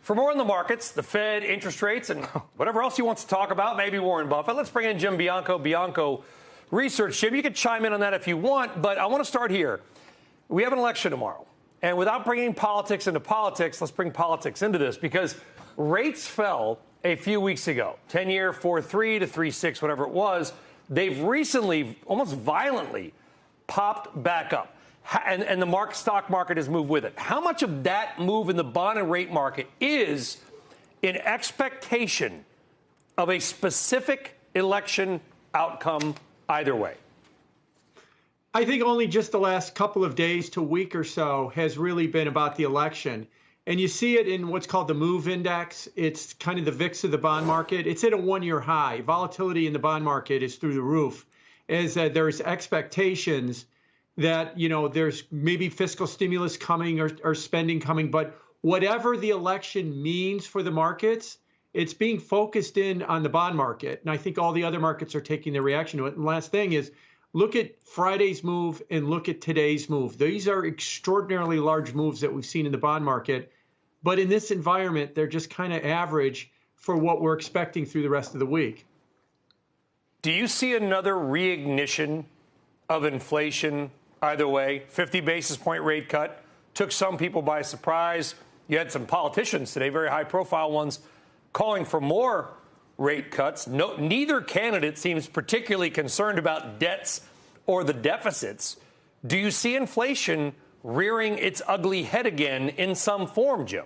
For more on the markets, the Fed, interest rates, and whatever else he wants to talk about, maybe Warren Buffett, let's bring in Jim Bianco, Bianco Research. Jim, you can chime in on that if you want, but I want to start here. We have an election tomorrow. And without bringing politics into politics, let's bring politics into this, because rates fell a few weeks ago, 10-year 4.3 to 3.6, whatever it was. They've recently, almost violently, popped back up. And the stock market has moved with it. How much of that move in the bond and rate market is in expectation of a specific election outcome either way? I think only just the last couple of days to week or so has really been about the election. And you see it in what's called the MOVE index. It's kind of the VIX of the bond market. It's at a one-year high. Volatility in the bond market is through the roof, as there's expectations that, there's maybe fiscal stimulus coming or spending coming. But whatever the election means for the markets, it's being focused in on the bond market. And I think all the other markets are taking their reaction to it. And last thing is, look at Friday's move and look at today's move. These are extraordinarily large moves that we've seen in the bond market. But in this environment, they're just kind of average for what we're expecting through the rest of the week. Do you see another reignition of inflation either way? 50 basis point rate cut took some people by surprise. You had some politicians today, very high profile ones, calling for more rate cuts. Neither candidate seems particularly concerned about debts or the deficits. Do you see inflation rearing its ugly head again in some form, Jim?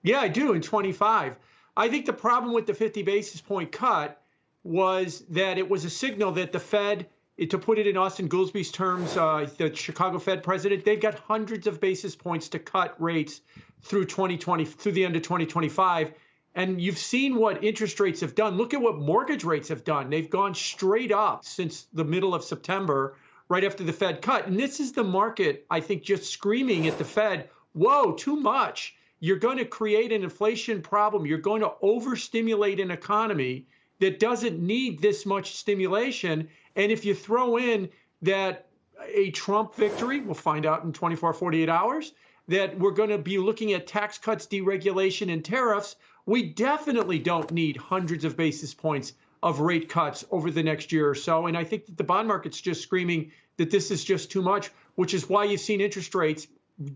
Yeah, I do in 25. I think the problem with the 50 basis point cut was that it was a signal that the Fed, to put it in Austin Goolsby's terms, the Chicago Fed president, they've got hundreds of basis points to cut rates through the end of 2025. And you've seen what interest rates have done. Look at what mortgage rates have done. They've gone straight up since the middle of September, right after the Fed cut. And this is the market, I think, just screaming at the Fed, whoa, too much. You're going to create an inflation problem. You're going to overstimulate an economy that doesn't need this much stimulation. And if you throw in that a Trump victory, we'll find out in 24, 48 hours, that we're going to be looking at tax cuts, deregulation, and tariffs, we definitely don't need hundreds of basis points of rate cuts over the next year or so. And I think that the bond market's just screaming that this is just too much, which is why you've seen interest rates,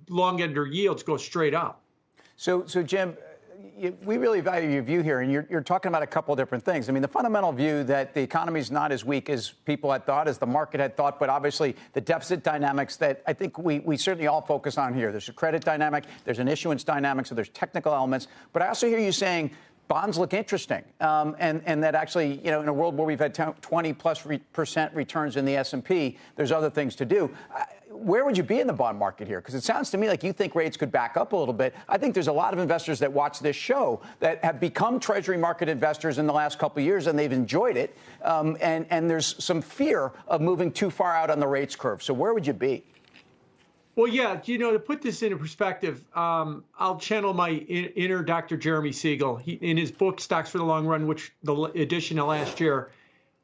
long end or yields, go straight up. So Jim, we really value your view here, and you're talking about a couple of different things. I mean, the fundamental view that the economy is not as weak as people had thought, as the market had thought, but obviously the deficit dynamics that I think we certainly all focus on here. There's a credit dynamic, there's an issuance dynamic, so there's technical elements. But I also hear you saying bonds look interesting, and that actually, in a world where we've had 20+% returns in the S&P, there's other things to do. Where would you be in the bond market here? Because it sounds to me like you think rates could back up a little bit. I think there's a lot of investors that watch this show that have become Treasury market investors in the last couple of years, and they've enjoyed it. And there's some fear of moving too far out on the rates curve. So where would you be? Well, yeah, to put this into perspective, I'll channel my inner Dr. Jeremy Siegel. In his book, Stocks for the Long Run, which the edition of last year,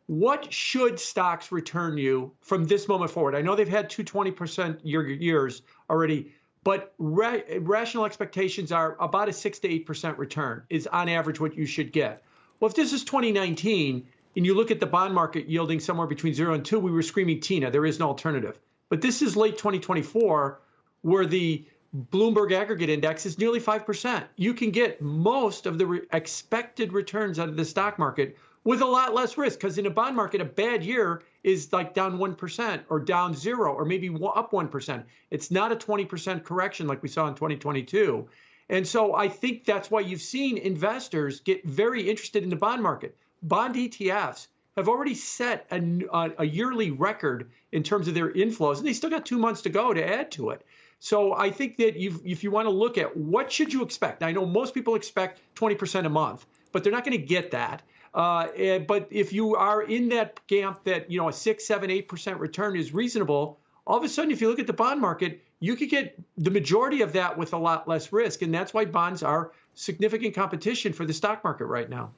what should stocks return you from this moment forward? I know they've had 220% years already, but rational expectations are about a 6 to 8% return is on average what you should get. Well, if this is 2019 and you look at the bond market yielding somewhere between 0 and 2, we were screaming Tina, there is no alternative. But this is late 2024 where the Bloomberg aggregate index is nearly 5%. You can get most of the expected returns out of the stock market with a lot less risk, because in a bond market, a bad year is like down 1% or down 0 or maybe up 1%. It's not a 20% correction like we saw in 2022. And so I think that's why you've seen investors get very interested in the bond market. Bond ETFs have already set a yearly record in terms of their inflows, and they still got 2 months to go to add to it. So I think that if you want to look at what should you expect, I know most people expect 20% a month, but they're not going to get that. But if you are in that camp that, a 6, 7, 8% return is reasonable, all of a sudden, if you look at the bond market, you could get the majority of that with a lot less risk. And that's why bonds are significant competition for the stock market right now.